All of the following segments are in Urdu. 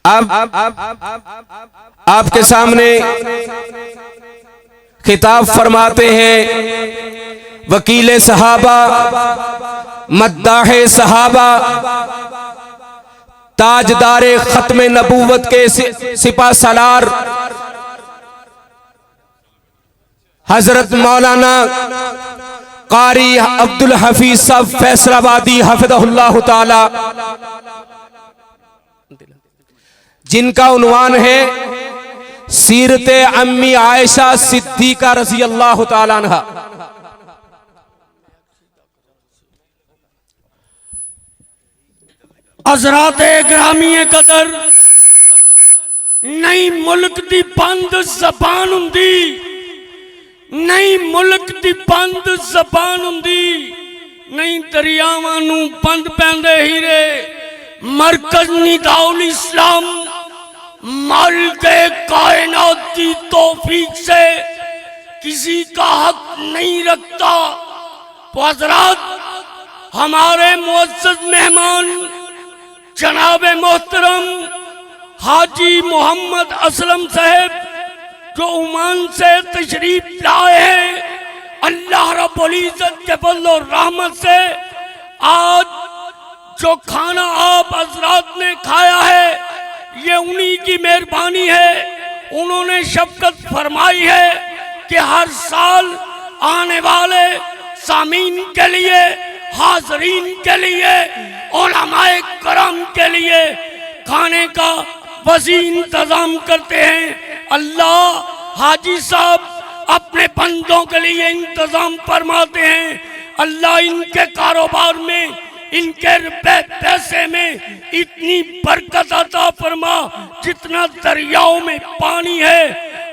اب آپ کے سامنے خطاب فرماتے ہیں وکیل صحابہ، مداح صحابہ، تاجدار ختم نبوت کے سپہ سالار حضرت مولانا قاری عبدالحفیظ صاحب فیصل آبادی حفظہ اللہ تعالی، جن کا عنوان ہے سیرت امی عائشہ صدیقہ رضی اللہ تعالی عنہ۔ حضرات گرامی قدر، نئی ملک دی بند زبان ہوندی، نئی ملک دی بند زبان ہوندی، نئی دریاواں نوں بند پیندے ہیرے، مرکز نداء الاسلام مالک کائنات کی توفیق سے کسی کا حق نہیں رکھتا۔ تو حضرات ہمارے معزز مہمان جناب محترم حاجی محمد اسلم صاحب جو عمان سے تشریف لائے ہیں، اللہ رب العزت کے فضل و رحمت سے آج جو کھانا آپ حضرات نے کھایا ہے یہ انہی کی مہربانی ہے۔ انہوں نے شفقت فرمائی ہے کہ ہر سال آنے والے سامعین کے لیے، حاضرین کے لیے، علماء کرام کے لیے کھانے کا وسیع انتظام کرتے ہیں۔ اللہ حاجی صاحب اپنے بندوں کے لیے انتظام فرماتے ہیں۔ اللہ ان کے کاروبار میں، ان کے روپے پیسے میں اتنی برکت عطا فرما جتنا دریاؤں میں پانی ہے۔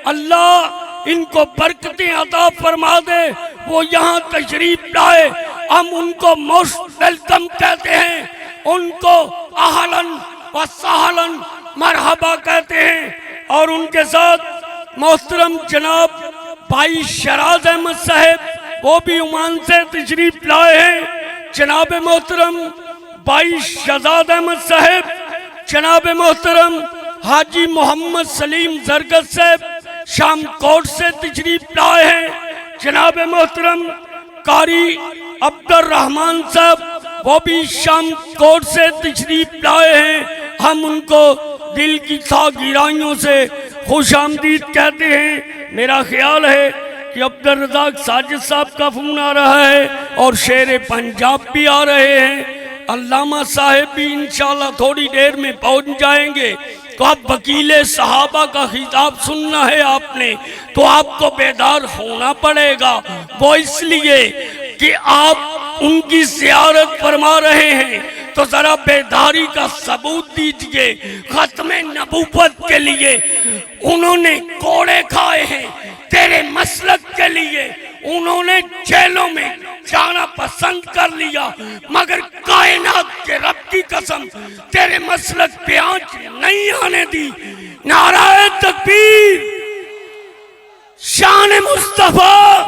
اللہ ان کو برکتیں عطا فرما دے۔ وہ یہاں تشریف لائے، ہم ان کو موسٹ ویلکم کہتے ہیں، ان کو اہلاً و سہلاً مرحبا کہتے ہیں۔ اور ان کے ساتھ محترم جناب بھائی شراز احمد صاحب، وہ بھی عمان سے تشریف لائے ہیں۔ جناب محترم بھائی شہزاد احمد صاحب، جناب محترم حاجی محمد سلیم زرگس صاحب شام کوٹ سے تشریف لائے ہیں۔ جناب محترم قاری عبد الرحمن صاحب وہ بھی شام کوٹ سے تشریف لائے ہیں۔ ہم ان کو دل کی گہرائیوں سے خوش آمدید کہتے ہیں۔ میرا خیال ہے کہ عبد الرزاق ساجد صاحب کا فون آ رہا ہے اور شیر پنجاب بھی آ رہے ہیں۔ علامہ صاحب بھی انشاءاللہ تھوڑی دیر میں پہنچ جائیں گے۔ تو اب وکیل صحابہ کا خطاب سننا ہے آپ نے، تو آپ کو بیدار ہونا پڑے گا۔ وہ اس لیے کہ آپ ان کی زیارت فرما رہے ہیں، تو ذرا بیداری کا ثبوت دیجئے۔ ختم نبوت کے لیے انہوں نے کوڑے کھائے ہیں، تیرے مسلک کے لیے انہوں نے جیلوں میں جانا پسند کر لیا، مگر کائنات کے رب کی قسم تیرے مسلک پہ آنچ نہیں آنے دی۔ نعرہ تکبیر، شان مصطفیٰ،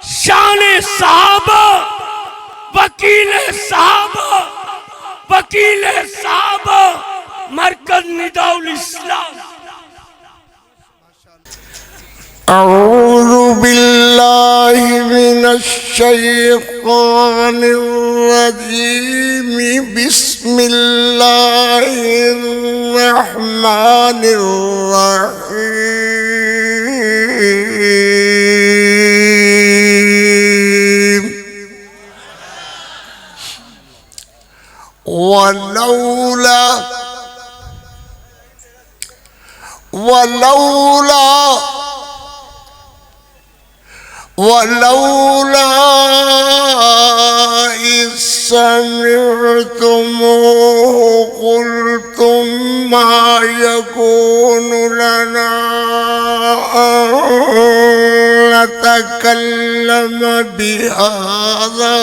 شان صحابہ، وکیل صحابہ، وکیل صحابہ، مرکز نداء الاسلام۔ اعوذ باللہ من الشیطان الرجیم، بسم اللہ الرحمن الرحیم۔ ولولا إذ سمعتموه قلتم ما يكون لنا أن نتكلم بهذا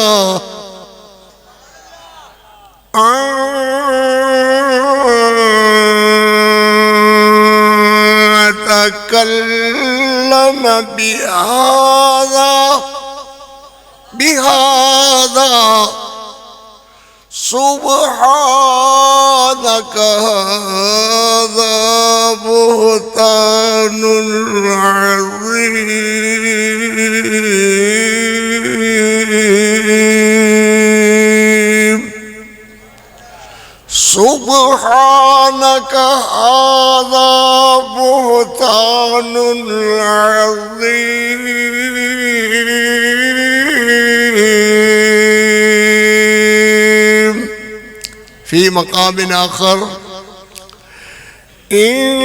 بهذا سبحانك سبحانك هذا بهتان عظيم. في مقام آخر إن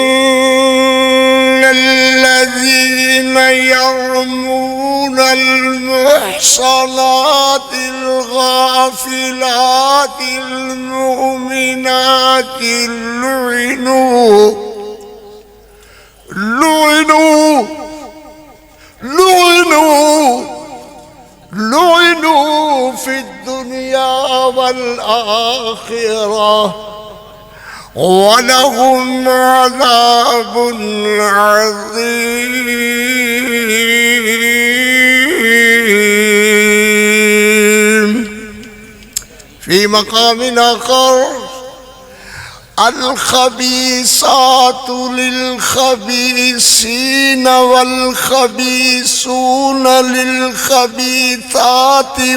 الذين يرمون المحصنات الغافلات المؤمنات لعنوا في الدنيا والآخرة ولهم عذاب عظيم. في مقام آخر الخبيثات للخبيثين والخبيثون للخبيثات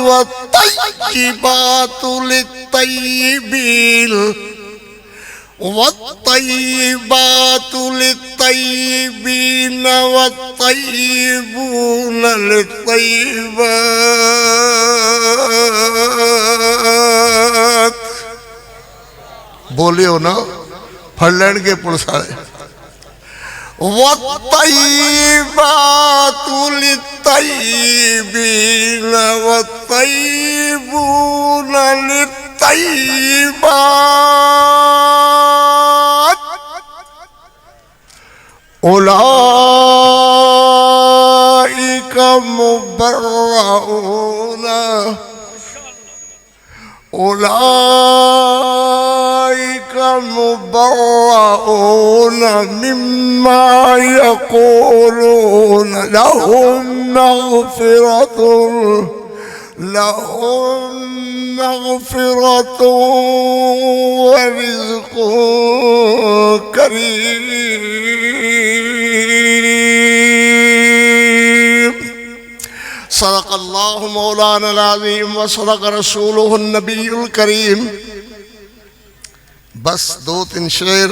والطيبات للطيبين والطيبات للطيبين والطيبون للطيبات. بولیو نا پڑھ لین کے پولیس آئے. والطيبات للطيبين والطيبون للطيبات أولئك مبرؤون مما يقولون لهم مغفرة ورزق كريم. صدق الله مولانا العظيم وصدق رسوله النبي الكريم. بس دو تین شعر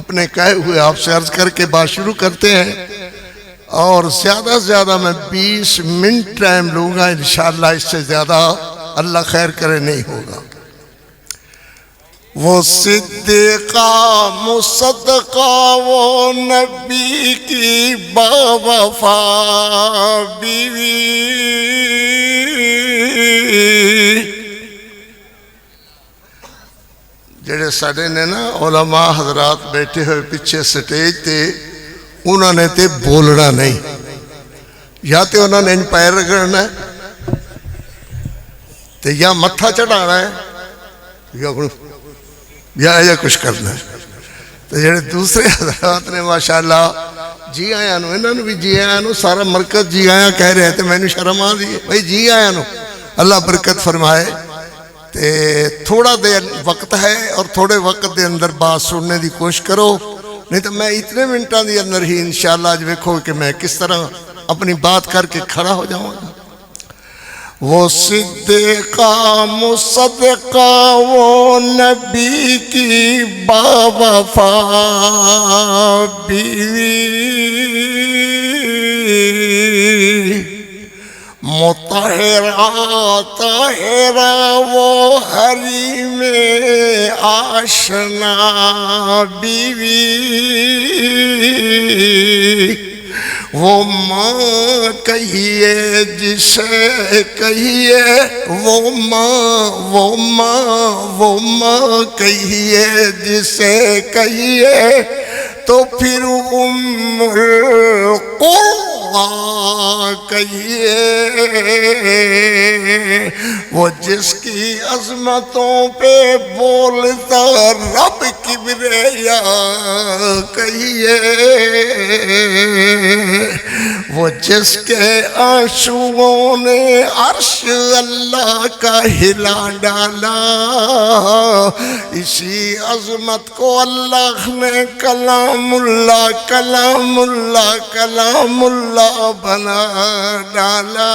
اپنے کہے ہوئے آپ سے عرض کر کے بات شروع کرتے ہیں، اور زیادہ سے زیادہ میں 20 منٹ ٹائم لوں گا، انشاءاللہ اس سے زیادہ اللہ خیر کرے نہیں ہوگا. وہ صدیقہ مصدقہ وہ نبی کی باوفا بیوی، جڑے ساڑے نے نا علماء حضرات بیٹھے ہوئے پیچھے سٹیج تے، انہوں نے تے بولنا نہیں، یا تے انہوں نے ان پیر رگڑنا ہے تے یا متھا چڑھانا ہے یا کچھ کرنا ہے. تو جڑے دوسرے حضرات نے ماشاءاللہ جی آیا نو، انہوں نے بھی جی آیا نو، سارا مرکز جی آیا کہہ رہے تھے، میں نے شرم آ دی بھائی جی آیا نو، اللہ برکت فرمائے. تے تھوڑا دے وقت ہے اور تھوڑے وقت دے اندر بات سننے دی کوشش کرو، نہیں تو میں اتنے منٹاں دی اندر ہی انشاءاللہ آج دیکھو کہ میں کس طرح اپنی بات کر کے کھڑا ہو جاؤں گا. وہ صدیقہ مصدقہ وہ نبی کی باوفا بیوی، مطہرہ طاہرہ وہ حریم آشنا بیوی، وہ ماں کہیے جسے کہیے، وہ ماں کہیے جسے کہیے، تو پھر ام القرآن کہیے. وہ جس کی عظمتوں پہ بولتا رب کبریا کہیے، وہ جس کے آنسوؤں نے عرش اللہ کا ہلا ڈالا، اسی عظمت کو اللہ نے کلام اللہ کلام اللہ کلام اللہ بنا ڈالا،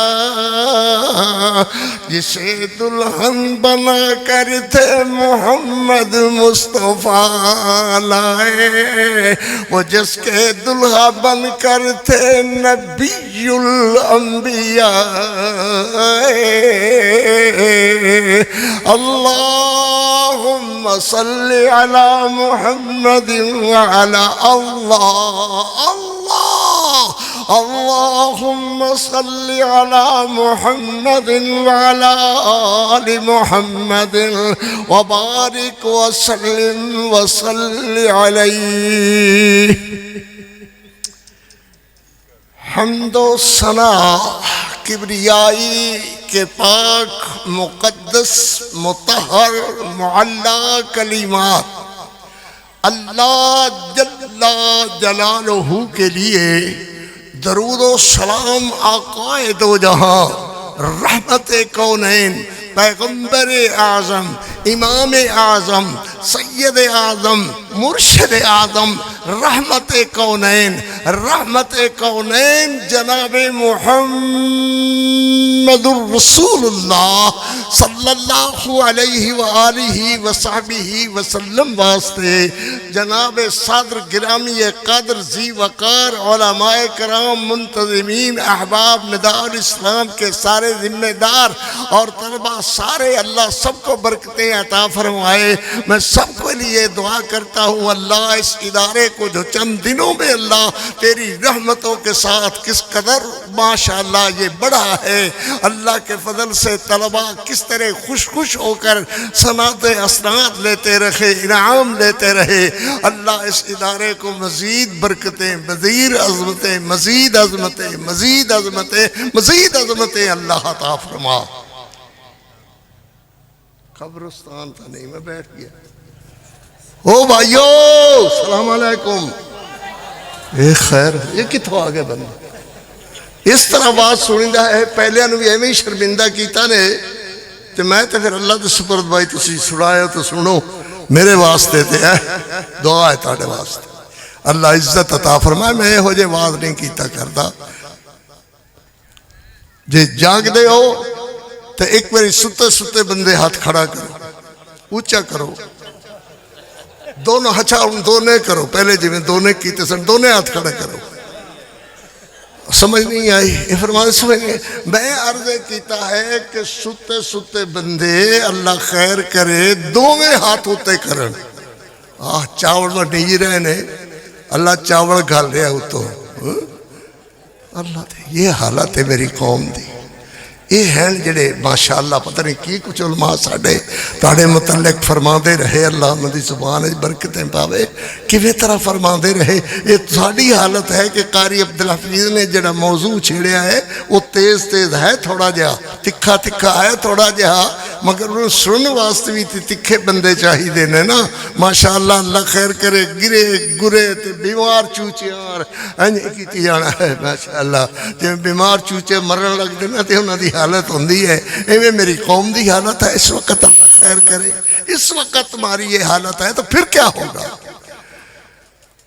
جسے دلہن بنا کر تھے محمد مصطفیٰ لائے، وہ جس کے دلہا بن کر تھے نبی الانبیاء، اللہم صل علی محمد وعلی اللہم صل علی محمد وعلی آل محمد وبارک وسلم وصل علیہ۔ حمد و ثنا کبریائی کے پاک مقدس مطہر معلا کلمات اللہ جل جلالہ کے لیے درود و سلام آقا دو جہاں، رحمت کونین، پیغمبر اعظم، امام اعظم، سید اعظم، مرشد اعظم، رحمت کونین جناب محمد الرسول اللہ صلی اللہ علیہ وآلہ وصحبہ وسلم واسطے جناب صدر گرامی قدر ذی وقار علماء کرام منتظمین احباب نداء اسلام کے سارے ذمہ دار اور طلبہ سارے، اللہ سب کو برکتیں عطا فرمائے۔ میں سب کے لیے دعا کرتا ہوں اللہ اس ادارے کو جو چند دنوں میں اللہ تیری رحمتوں کے ساتھ کس قدر ماشاءاللہ یہ بڑھا ہے، اللہ کے فضل سے طلبہ کس طرح خوش ہو کر سنات اسناد لیتے رہے، انعام لیتے رہے، اللہ اس ادارے کو مزید برکتیں، مزید عظمتیں، مزید عظمتیں، مزید عظمتیں، مزید عظمتیں اللہ عطا فرما۔ قبرستان تھا نہیں، میں بیٹھ گیا۔ او بھائیو السلام علیکم۔ اے خیر یہ کتوں آگے بندہ اس طرح بات سنیدہ ہے، پہلے انہوں بھی ایویں شرمندہ کیتا نے تو میں تو پھر اللہ دے سپرد بھائی تسی سنائے تو سنو، میرے واسطے تے ہے دعا ہے تاڑے واسطے، اللہ عزت عطا فرمائے۔ میں ہو جے واز نہیں کیتا کرتا، جے جاگ دے ہو تو ایک باری ستے بندے ہاتھ کھڑا کرو، اونچا کرو، دونوں ہچا دونے کرو، پہلے جی میں دونے کیتے سن دونے ہاتھ کھڑا کرو۔ سمجھ نہیں آئی؟ یہ فرمانے سمجھ نہیں، میں عرض کیتا ہے کہ ستے بندے اللہ خیر کرے دونے ہاتھ ہوتے کرن۔ چاول میں نہیں رہے نے، اللہ چاول گھال رہا ہو تو اللہ دے یہ حالت ہے میری قوم دی۔ یہ ہیں جڑے ماشاءاللہ پتہ نہیں کی کچھ علماء ساڑھے تاڑے متعلق فرما دے رہے، اللہ مدی زبان برکتیں پاوے، کیویں طرح فرما دے رہے۔ یہ ساڑھی حالت ہے کہ قاری عبدالحفیظ نے جڑا موضوع چھیڑیا ہے وہ تیز ہے تھوڑا جہا، تکھا ہے تھوڑا جہا، مگر انہوں سنن واسطے بھی تکھے بندے چاہی دینے نا۔ ماشاءاللہ اللہ خیر کرے، گرے تے بیمار چوچیار انجھے کیتی جانا ہے ماشاءاللہ۔ جب بیمار چوچے مرن لگ دینا تے انہوں دی حالت ہوندی ہے، ایویں میری قوم دی حالت ہے۔ اس وقت اللہ خیر کرے، اس وقت تمہاری یہ حالت ہے تو پھر کیا ہوگا؟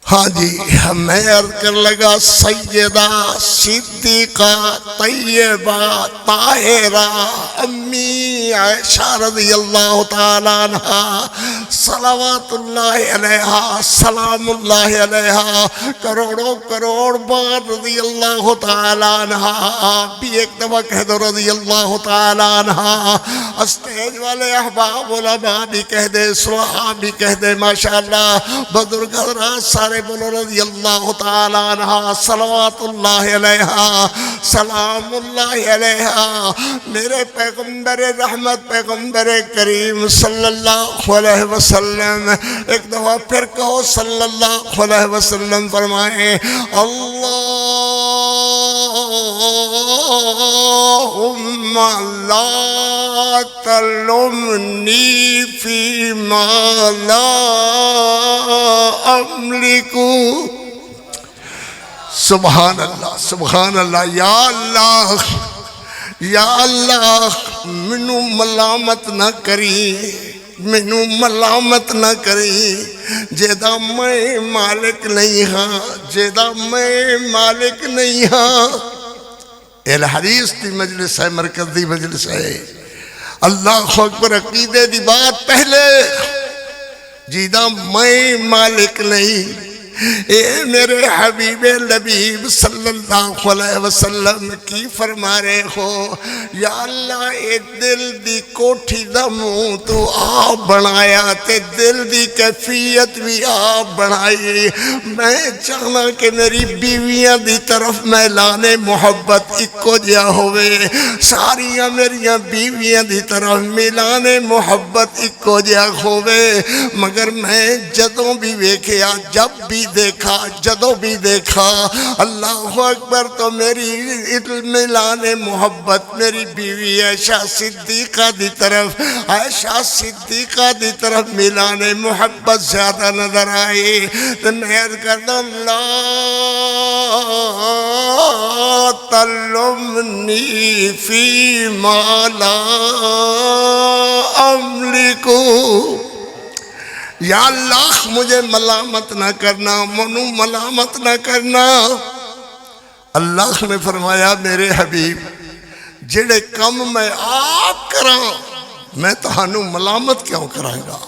ہاں جی میں عرض کر لگا سیدہ صدیقہ طیبہ طاہرہ امی عائشہ رضی اللہ تعالیٰ عنہ صلوات اللہ علیہا سلام اللہ علیہا کروڑوں بار رضی اللہ تعالیٰ عنہ بھی ایک دفعہ کہہ دو رضی اللہ تعالیٰ عنہ، اسٹیج والے احباب علماء بھی کہہ دے، صلحاء بھی کہہ دے، ماشاءاللہ بزرگ حضرات سارے بولو رضی اللہ تعالیٰ عنہ صلوات اللہ علیہا سلام اللہ علیہا۔ میرے پیغمبر رحمت پیغمبر کریم صلی اللہ علیہ وسلم ایک دفعہ پھر کہو صلی اللہ علیہ وسلم فرمائیں اللہم لا تلمنی فیما لا املک سبحان اللہ سبحان اللہ۔ یا اللہ یا اللہ مینوں ملامت نہ کری، مینوں ملامت نہ کری جیدا میں مالک نہیں ہاں، جیدا میں مالک نہیں ہاں۔ اہل حدیث دی مجلس ہے، مرکز دی مجلس ہے۔ اللہ اکبر، عقیدے دی بات پہلے، جیدا میں مالک نہیں۔ اے میرے حبیب لبیب صلی اللہ علیہ وسلم کی فرما رہے ہو، یا اللہ اے دل دی کوٹھی دا منہ تو آپ بنایا تے دل دی کیفیت بھی آپ بنائی۔ میں چاہنا کہ میری بیویاں دی طرف میلان محبت اکو جیا ہوئے، ساریاں میریاں بیویاں دی طرف میلان محبت اکو جیا ہوئے، مگر میں جدوں بھی ویکھیا، جب بھی دیکھا، جدوں بھی دیکھا، اللہ اکبر، تو میری میلان محبت میری بیوی عائشہ صدیقہ دی طرف، عائشہ صدیقہ دی طرف میلان محبت زیادہ نظر آئی۔ تو میں عرض کرتا، لا تلمنی فی ما لا املکو، یا اللہ مجھے ملامت نہ کرنا، منو ملامت نہ کرنا۔ اللہ نے فرمایا میرے حبیب جڑے کم میں آپ کراں میں تہانوں ملامت کیوں کراں گا،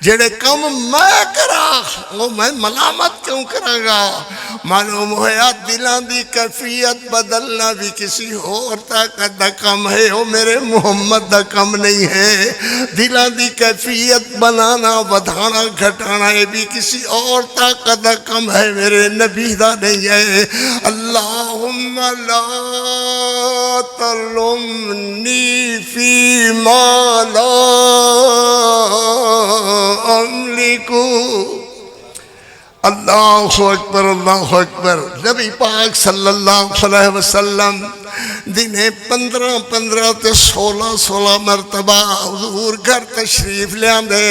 جڑے کم میں کراں وہ میں ملامت کیوں کراں گا۔ معلوم ہویا دلان دی کیفیت بدلنا بھی کسی اور طاقت دا کم ہے، وہ میرے محمد دا کم نہیں ہے۔ دلان دی کیفیت بنانا ودھانا گھٹانا یہ بھی کسی اور طاقت دا کم ہے، میرے نبی دا نہیں ہے۔ اللہم لا تلمنی فی ما لا املکو۔ اللہ اکبر اللہ اکبر۔ نبی پاک صلی اللہ علیہ وسلم دنیں 15 تے 16 مرتبہ حضور گھر تشریف لے آندے۔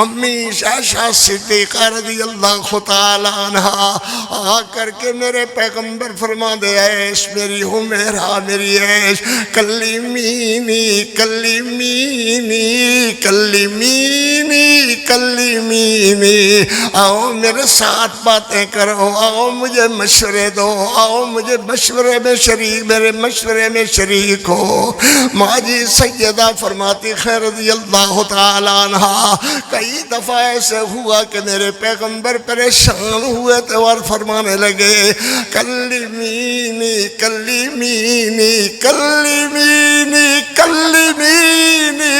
امی عائشہ صدیقہ رضی اللہ تعالیٰ عنہ آ کر کے میرے پیغمبر فرما دے، عیش میری حمیرہ میری عیش، کلیمینی کلیمینی کلیمینی کلیمینی، آؤ میرے ساتھ باتیں کرو، آؤ مجھے مشورے دو، آؤ مجھے مشورے میں شریک، میرے مشورے میں شریک ہو۔ ماجی سیدہ فرماتی خیر رضی اللہ تعالیٰ عنہ، کئی دفعہ ایسے ہوا کہ میرے پیغمبر پریشان ہوئے تو اور فرمانے لگے، کلیمینی کلیمینی کلیمینی کلیمینی،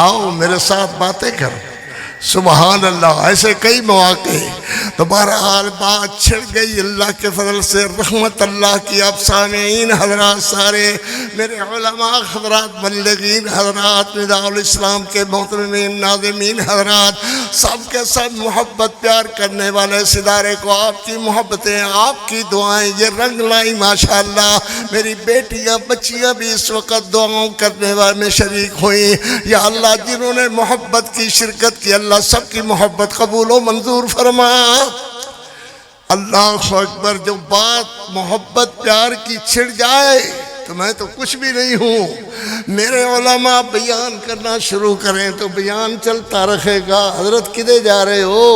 آؤ میرے ساتھ باتیں کرو۔ سبحان اللہ۔ ایسے کئی مواقع تو بہرحال بات چھڑ گئی اللہ کے فضل سے، رحمت اللہ کی۔ آپ سامعین حضرات، سارے میرے علماء حضرات، مبلغین حضرات، نداء الاسلام کے محترمین ناظمین حضرات، سب کے سب محبت پیار کرنے والے اس ادارے کو آپ کی محبتیں، آپ کی دعائیں یہ رنگ لائی ماشاءاللہ۔ میری بیٹیاں بچیاں بھی اس وقت دعاؤں کرنے والے میں شریک ہوئیں۔ یا اللہ جنہوں نے محبت کی شرکت کی، اللہ سب کی محبت قبول و منظور فرما۔ اللہ اکبر۔ جو بات محبت پیار کی چھڑ جائے تو میں تو کچھ بھی نہیں ہوں۔ میرے علماء بیان کرنا شروع کریں تو بیان چلتا رہے گا۔ حضرت کدے جا رہے ہو؟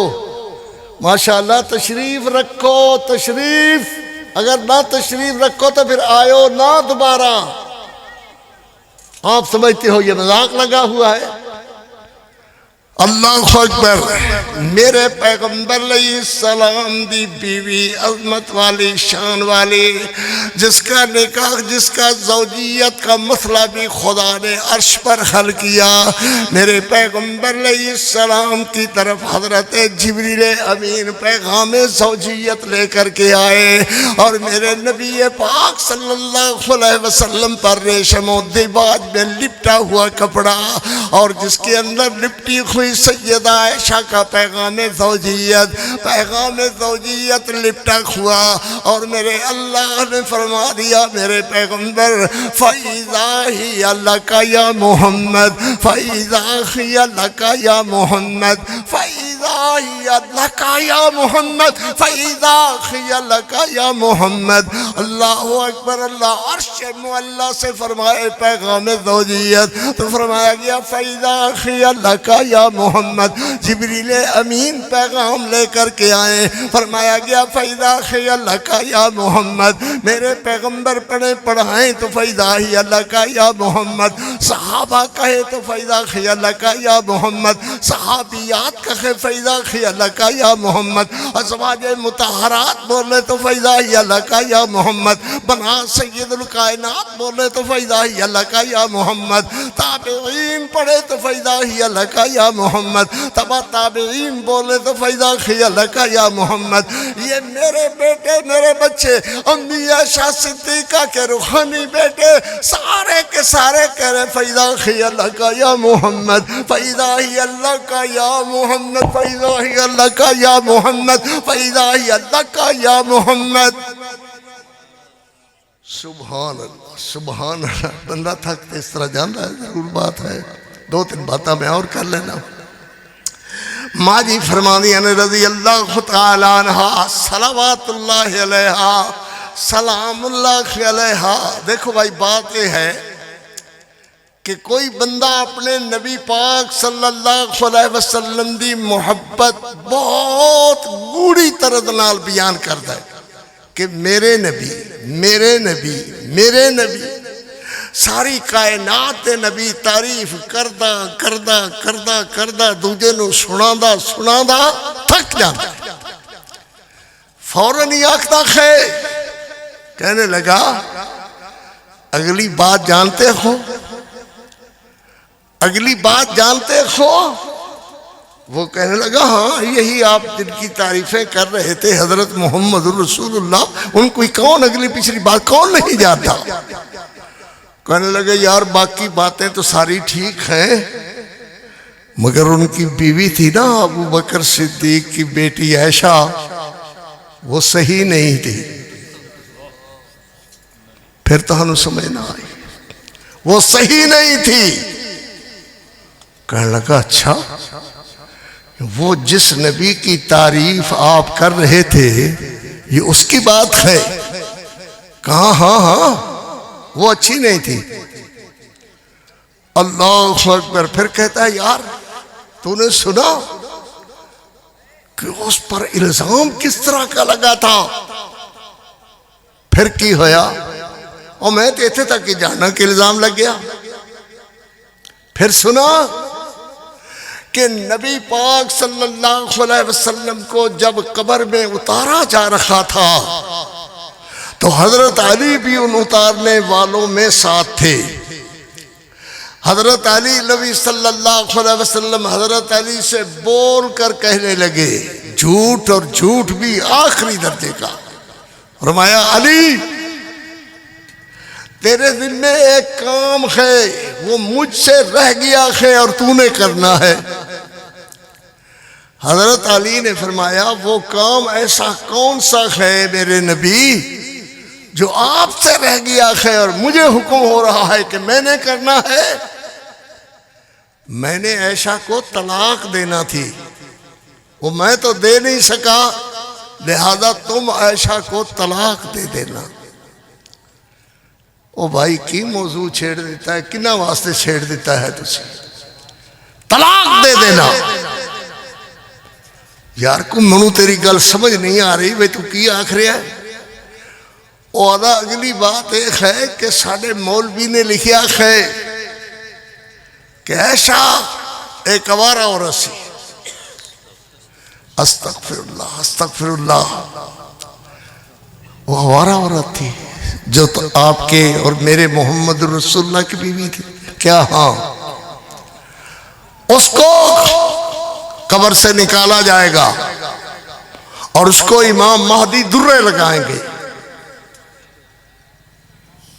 ماشاءاللہ تشریف رکھو، تشریف، اگر نہ تشریف رکھو تو پھر آئیو نہ دوبارہ۔ آپ سمجھتے ہو یہ مذاق لگا ہوا ہے؟ اللہ اکبر۔ میرے پیغمبر علیہ السلام دی بیوی عظمت والی، شان والی، جس کا نکاح، جس کا زوجیت کا مسئلہ بھی خدا نے عرش پر حل کیا، میرے پیغمبر علیہ السلام کی طرف حضرت جبریل امین پیغام زوجیت لے کر کے آئے، اور میرے نبی پاک صلی اللہ علیہ وسلم پر ریشم و دیباج میں لپٹا ہوا کپڑا، اور جس کے اندر لپٹی ہوئی سیدہ عائشہ کا پیغام زوجیت، پیغام زوجیت لپٹا ہوا، اور میرے اللہ نے فرما دیا میرے پیغمبر، فَإِذَا هِيَ لَكَ يَا مُحَمَّد، فَإِذَا هِيَ لَكَ يَا مُحَمَّد، فَإِذَا فَإِذَا هِيَ لَكَ يَا مُحَمَّد فَإِذَا هِيَ لَكَ يَا مُحَمَّد۔ اللہ اکبر۔ اللہ عرش معلیٰ سے فرمائے پیغام زوجیت تو فرمایا گیا فَإِذَا هِيَ لَكَ يَا محمد۔ جبریل امین پیغام لے کر کے آئے، فرمایا گیا فَإِذَا هِيَ لَكَ يَا محمد۔ میرے پیغمبر پڑھائیں تو فَإِذَا هِيَ لَكَ يَا محمد، صحابہ کہے تو فَإِذَا هِيَ لَكَ يَا محمد، صحابیات کہے فَإِذَا هِيَ لَكَ يَا محمد، ازواج مطہرات بولے تو فَإِذَا هِيَ لَكَ يَا محمد، بنات سید الکائنات بولے تو فَإِذَا هِيَ لَكَ يَا محمد، تابعین پڑھے تو فَإِذَا هِيَ لَكَ يَا محمد، تبع تابعین بولے تو فَإِذَا هِيَ لَكَ يَا محمد۔ یہ میرے بیٹے میرے بچے امی عائشہ صدیقہ کے روحانی بیٹے سارے کے سارے کہہ رہے فَإِذَا هِيَ لَكَ يَا محمد، فَإِذَا هِيَ لَكَ يَا محمد، فَإِذَا هِيَ لَكَ يَا محمد، فَإِذَا هِيَ لَكَ يَا محمد۔ سبحان اللہ سبحان اللہ۔ بندہ تھک اس طرح جان رہا ہے، ضرور بات ہے، دو تین باتیں میں اور کر لینا۔ ماں جی فرمانی نے رضی اللہ تعالیٰ عنہ صلوات اللہ علیہا سلام اللہ علیہا۔ دیکھو بھائی بات یہ ہے کہ کوئی بندہ اپنے نبی پاک صلی اللہ علیہ وسلم دی محبت بہت گوڑی طرز نال بیان کرتا ہے کہ میرے نبی میرے نبی میرے نبی، ساری کائنات دے نبی تعریف کردہ کردہ کردہ کردہ دوجے نو سناندہ تھک جاتا ہے، فوراً ہی آکھتا ہے، کہنے لگا اگلی بات جانتے ہو، اگلی بات جانتے ہو؟ وہ کہنے لگا ہاں یہی آپ جن کی تعریفیں کر رہے تھے حضرت محمد رسول اللہ، ان کوئی کون اگلی پچھلی بات کون نہیں جانتا؟ کہنے لگے یار باقی باتیں تو ساری ٹھیک ہیں مگر ان کی بیوی تھی نا ابو بکر صدیق کی بیٹی عائشہ، وہ صحیح نہیں تھی۔ پھر تو ہمیں سمجھ نہ آئی، وہ صحیح نہیں تھی۔ کہنے لگا اچھا، وہ جس نبی کی تعریف آپ کر رہے تھے یہ اس کی بات ہے؟ کہاں ہاں ہاں وہ اچھی نہیں تھی۔ اللہ اکبر۔ پھر کہتا ہے یار تو نے سنا کہ اس پر الزام کس طرح کا لگا تھا؟ پھر کی ہویا؟ اور میں تو اتنے تک کہ جانا کہ الزام لگ گیا۔ پھر سنا کہ نبی پاک صلی اللہ علیہ وسلم کو جب قبر میں اتارا جا رہا تھا تو حضرت علی بھی ان اتارنے والوں میں ساتھ تھے۔ حضرت علی نبی صلی اللہ علیہ وسلم حضرت علی سے بول کر کہنے لگے، جھوٹ اور جھوٹ بھی آخری درجے کا، فرمایا علی تیرے دل میں ایک کام ہے وہ مجھ سے رہ گیا ہے اور تو نے کرنا ہے۔ حضرت علی نے فرمایا وہ کام ایسا کون سا ہے میرے نبی جو آپ سے رہ گیا ہے اور مجھے حکم ہو رہا ہے کہ میں نے کرنا ہے؟ میں نے عائشہ کو طلاق دینا تھی، وہ میں تو دے نہیں سکا، لہذا تم عائشہ کو طلاق دے دینا۔ او بھائی کی موضوع چھیڑ دیتا ہے، کنہ واسطے چھیڑ دیتا ہے تجھے؟ طلاق دے دینا۔ یار کو منو تیری گل سمجھ نہیں آ رہی، بھئی تو کی آکھ رہا ہے؟ اور اگلی بات ایک ہے کہ ساڑھے مولوی نے لکھیا ہے کہ عائشہ ایک آوارہ عورت سی، استغفر اللہ استغفر اللہ، وہ آوارہ عورت تھی جو تو آپ کے اور میرے محمد رسول اللہ کی بیوی تھی کیا؟ ہاں، اس کو قبر سے نکالا جائے گا اور اس کو امام مہدی درے لگائیں گے۔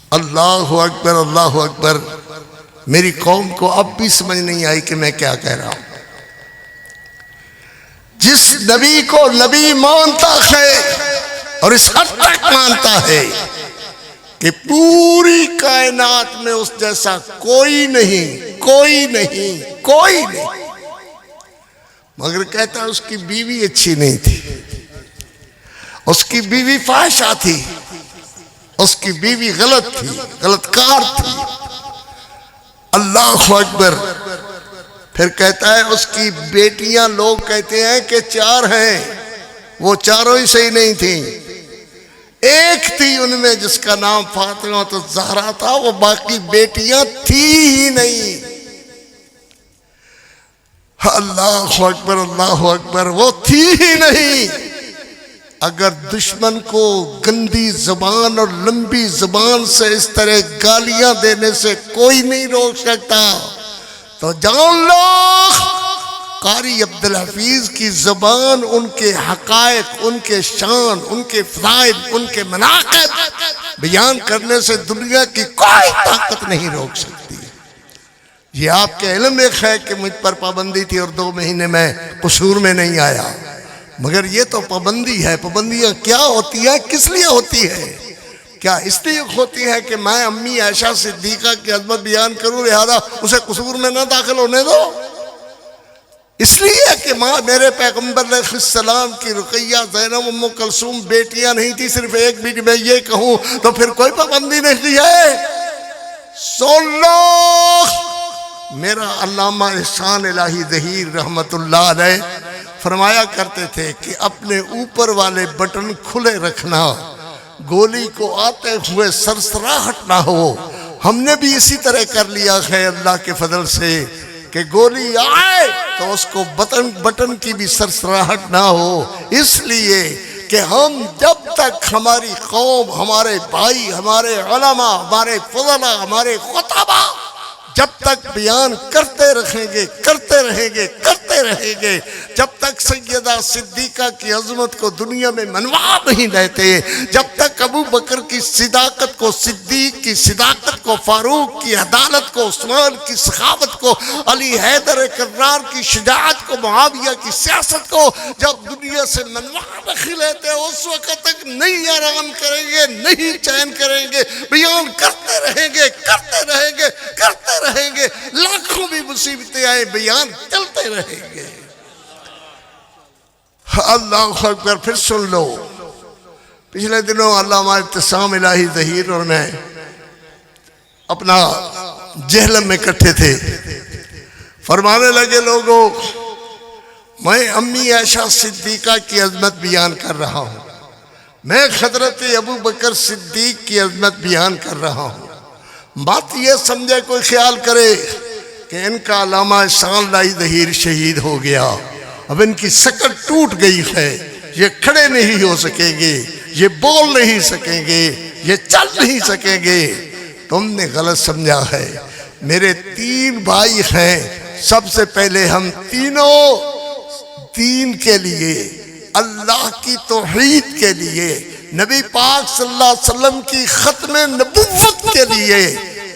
اللہ اکبر اللہ اکبر۔ میری قوم کو اب بھی سمجھ نہیں آئی کہ میں کیا کہہ رہا ہوں۔ جس نبی کو نبی مانتا ہے اور اس حد تک مانتا ہے کہ پوری کائنات میں اس جیسا کوئی نہیں کوئی نہیں کوئی نہیں، مگر کہتا ہے اس کی بیوی اچھی نہیں تھی، اس کی بیوی فاحشہ تھی، اس کی بیوی غلط تھی، غلط کار تھی۔ اللہ اکبر۔ پھر کہتا ہے اس کی بیٹیاں لوگ کہتے ہیں کہ 4 ہیں، وہ چاروں ہی صحیح نہیں تھیں، ایک تھی ان میں جس کا نام فاطمہ الزہرا تھا، وہ باقی بیٹیاں تھی ہی نہیں۔ اللہ اکبر اللہ اکبر، وہ تھی ہی نہیں۔ اگر دشمن کو گندی زبان اور لمبی زبان سے اس طرح گالیاں دینے سے کوئی نہیں روک سکتا تو جان لو قاری عبدالحفیظ کی زبان ان کے حقائق، ان کے شان، ان کے فضائل، ان کے مناقب بیان کرنے سے دنیا کی کوئی طاقت نہیں روک سکتی۔ یہ آپ کے علم میں ہے کہ مجھ پر پابندی تھی اور 2 مہینے میں قصور میں نہیں آیا، مگر یہ تو پابندی ہے۔ پابندیاں کیا ہوتی ہیں، کس لیے ہوتی ہے؟ کیا اس لیے ہوتی ہے کہ میں امی عائشہ صدیقہ کی عظمت بیان کروں لہذا اسے قصور میں نہ داخل ہونے دو؟ اس لیے کہ ماں میرے پیغمبر علیہ السلام کی رقیہ، زینب، ام کلثوم بیٹیاں نہیں تھی، صرف ایک بیٹی۔ میں یہ کہوں تو پھر کوئی پابندی نہیں ہے۔ سن لو، میرا علامہ احسان الہی ظہیر رحمت اللہ علیہ فرمایا کرتے تھے کہ اپنے اوپر والے بٹن کھلے رکھنا، گولی کو آتے ہوئے سرسراہٹ نہ ہو۔ ہم نے بھی اسی طرح کر لیا ہے اللہ کے فضل سے کہ گولی آئے تو اس کو بٹن کی بھی سرسراہٹ نہ ہو، اس لیے کہ ہم جب تک ہماری قوم، ہمارے بھائی، ہمارے علماء، ہمارے فضلاء، ہمارے خطبہ جب تک بیان کرتے رہیں گے، کرتے رہیں گے، کرتے رہیں گے، جب تک سیدہ صدیقہ کی عظمت کو دنیا میں منوا نہیں دیتے، جب تک ابو بکر کی صداقت کو، صدیق کی صداقت کو، فاروق کی عدالت کو، عثمان کی سخاوت کو، علی حیدر کرار کی شجاعت کو، معاویہ کی سیاست کو جب دنیا سے منوا نہیں لیتے، اس وقت تک نہیں آرام کریں گے، نہیں چین کریں گے، بیان کرتے رہیں گے، کرتے رہیں گے، کرتے رہیں گے، لاکھوں بھی مصیبتیں آئیں، بیان چلتے رہیں گے۔ اللہ اکبر۔ پھر سن لو، پچھلے دنوں علامہ ابتسام الہی ظہیر اور میں اپنا جہلم میں اکٹھے تھے، فرمانے لگے لوگوں میں امی عائشہ صدیقہ کی عظمت بیان کر رہا ہوں، میں حضرت ابو بکر صدیق کی عظمت بیان کر رہا ہوں، بات یہ سمجھے کوئی خیال کرے کہ ان کا علامہ احسان الہی ظہیر شہید ہو گیا، اب ان کی سکڑ ٹوٹ گئی ہے، یہ کھڑے نہیں ہو سکیں گے، یہ بول نہیں سکیں گے، یہ چل نہیں سکیں گے، تم نے غلط سمجھا ہے۔ میرے 3 بھائی ہیں، سب سے پہلے ہم تینوں دین کے لیے، اللہ کی توحید کے لیے، نبی پاک صلی اللہ علیہ وسلم کی ختم نبوت کے لیے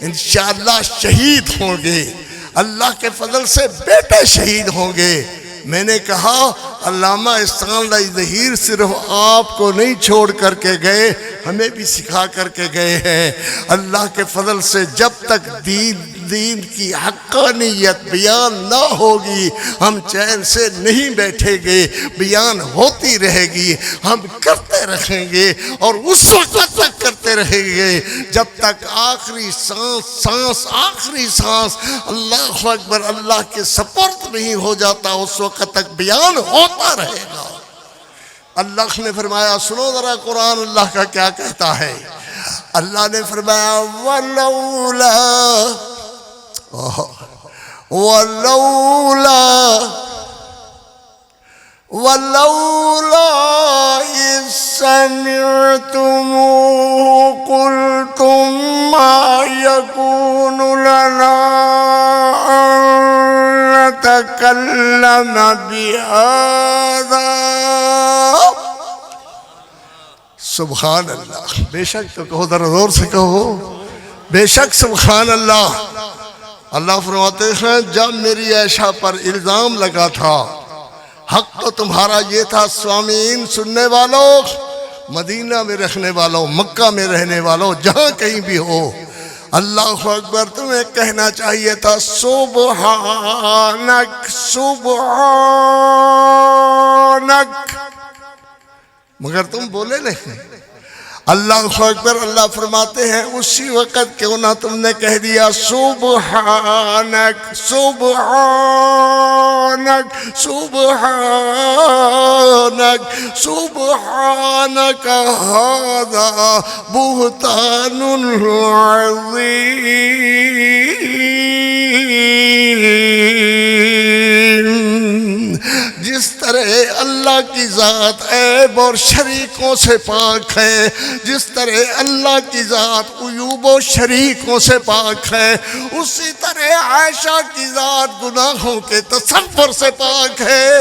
انشاءاللہ شہید ہوں گے، اللہ کے فضل سے بیٹے شہید ہوں گے۔ میں نے کہا علامہ احسان الہی ظہیر صرف آپ کو نہیں چھوڑ کر کے گئے، ہمیں بھی سکھا کر کے گئے ہیں۔ اللہ کے فضل سے جب تک دین کی حقانیت بیان نہ ہوگی ہم چین سے نہیں بیٹھیں گے، بیان ہوتی رہے گی، ہم کرتے رہیں گے اور اس وقت تک کرتے رہیں گے جب تک آخری سانس آخری سانس اللہ اکبر اللہ کے سپرد نہیں ہو جاتا، اس وقت تک بیان ہوتا رہے گا۔ اللہ نے فرمایا، سنو ذرا قرآن اللہ کا کیا کہتا ہے۔ اللہ نے فرمایا وَلَوْلَا إِذْ سَمِعْتُمُوهُ قُلْتُمْ مَا يَكُونُ لَنَا أَن نَتَكَلَّمَ بِهَذَا۔ سبحان اللہ، بے شک، تو کہو ذرا زور سے کہو، بے شک سبحان اللہ۔ اللہ فرماتے ہیں جب میری عائشہ پر الزام لگا تھا، حق تو تمہارا یہ تھا، سوامین سننے والوں، مدینہ میں رہنے والوں، مکہ میں رہنے والوں، جہاں کہیں بھی ہو، اللہ اکبر، تمہیں کہنا چاہیے تھا سبحانک سبحانک، مگر تم بولے نہیں۔ اللہ اکبر، اللہ فرماتے ہیں اسی وقت کیوں نہ تم نے کہہ دیا سبحانک سبحانک سبحانک سبحانک ھذا بہتان عظیم۔ جس طرح اللہ کی ذات عیب اور شریکوں سے پاک ہے، جس طرح اللہ کی ذات عیوب و شریکوں سے پاک ہے، اسی طرح عائشہ کی ذات گناہوں کے تصور سے پاک ہے۔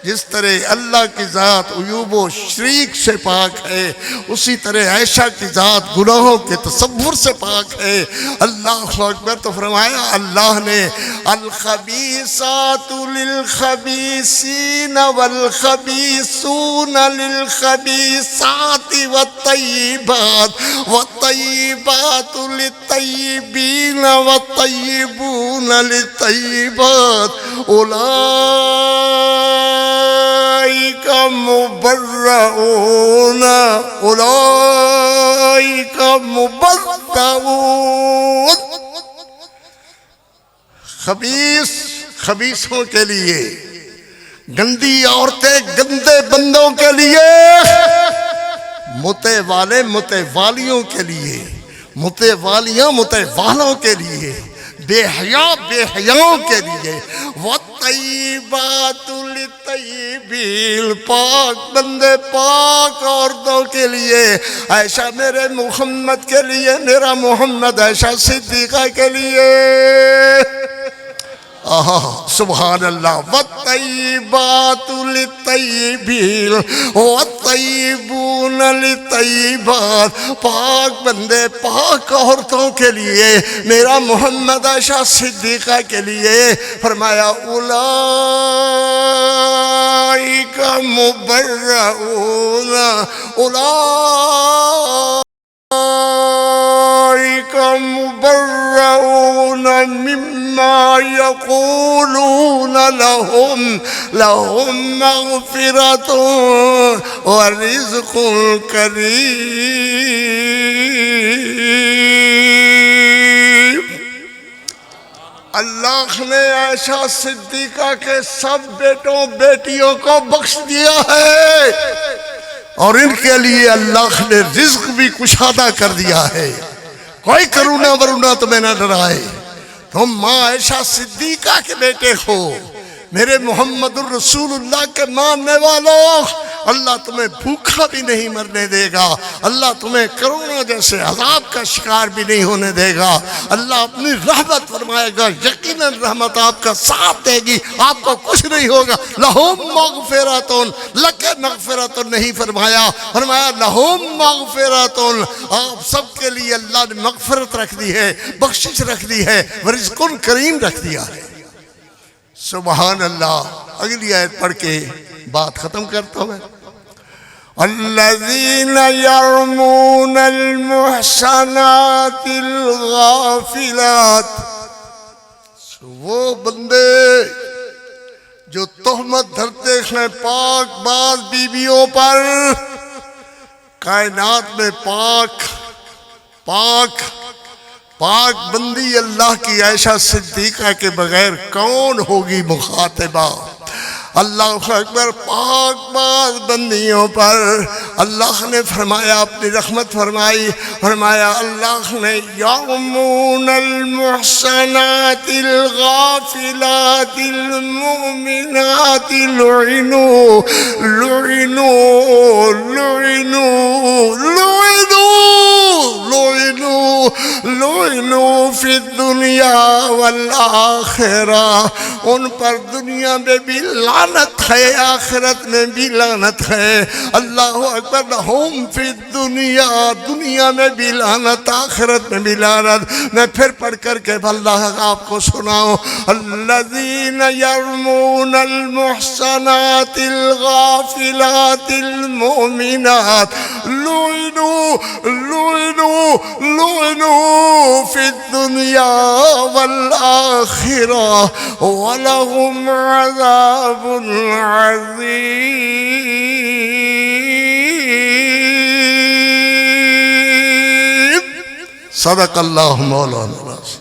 جس طرح اللہ کی ذات عیوب و شریک سے پاک ہے، اسی طرح عائشہ کی ذات گناہوں کے تصور سے پاک ہے۔ اللہ اکبر، تو فرمایا اللہ نے الخبیثات للخبیثین والخبیثون للخبیثات والطیبات والطیبات للطیبین والطیبون للطیبات اولئک مبرؤون اولئک مبرؤون۔ خبیث خبیثوں کے لیے، گندی عورتیں گندے بندوں کے لیے، متے والے متے والیوں کے لیے، متے والیاں متے والوں کے لیے، بے حیا بے حیاؤں کے لیے، وَالطَّيِّبَاتُ لِلطَّيِّبِينَ، پاک بندے پاک عورتوں کے لیے، عائشہ میرے محمد کے لیے، میرا محمد عائشہ صدیقہ کے لیے۔ سبحان اللہ۔ وَالطَّيِّبَاتُ لِلطَّيِّبِينَ وَالطَّيِّبُونَ لِلطَّيِّبَاتِ، پاک بندے پاک عورتوں کے لیے، میرا محمد عائشہ صدیقہ کے لیے۔ فرمایا اولئک مبرؤون اولئک مبرؤون مما یقولون لهم مغفرۃ ورزق کریم۔ اللہ نے عائشہ صدیقہ کے سب بیٹوں بیٹیوں کو بخش دیا ہے، اور ان کے لیے اللہ نے رزق بھی کشادہ کر دیا ہے۔ کوئی کرونا ورونا تمہیں نہ ڈرائے، تم ماں عائشہ صدیقہ کے بیٹے ہو، میرے محمد الرسول اللہ کے ماننے والوں، اللہ تمہیں بھوکا بھی نہیں مرنے دے گا، اللہ تمہیں کرونا جیسے عذاب کا شکار بھی نہیں ہونے دے گا۔ اللہ اپنی رحمت فرمائے گا، یقیناً رحمت آپ کا ساتھ دے گی، آپ کو کچھ نہیں ہوگا۔ لہم مغفرۃ، لک مغفرۃ نہیں فرمایا، فرمایا لہم مغفرۃ، آپ سب کے لیے اللہ نے مغفرت رکھ دی ہے، بخشش رکھ دی ہے، ورزق کریم رکھ دیا ہے۔ سبحان اللہ۔ اگلی آیت پڑھ کے بات ختم کرتا ہوں میں۔ الذین یرمون المحصنات الغافلات، وہ بندے جو تہمت دھرتے ہیں پاک باز بیویوں پر۔ کائنات میں پاک بندی اللہ کی عائشہ صدیقہ کے بغیر کون ہوگی مخاطبہ؟ اللہ اکبر۔ پاک باز بندیوں پر اللہ نے فرمایا، اپنی رحمت فرمائی، فرمایا اللہ نے یرمون المحصنات الغافلات المؤمنات لعنوا لعنوا لعنوا لعنوا لعنوا فی الدنیا والآخرہ، ان پر دنیا میں بھی لعنت ہے، آخرت میں بھی لعنت ہے۔ اللہ اکبر۔ لہم فی الدنیا، دنیا میں بھی لعنت، آخرت میں بھی لعنت۔ میں پھر پڑھ کر کے اللہ آپ کو سناؤں۔ الذین یرمون المحصنات الغافلات المؤمنات لعنوا لعنوا لعنوا في الدنيا والآخرة ولهم عذاب عظيم. صدق الله مولانا العظيم.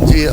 جی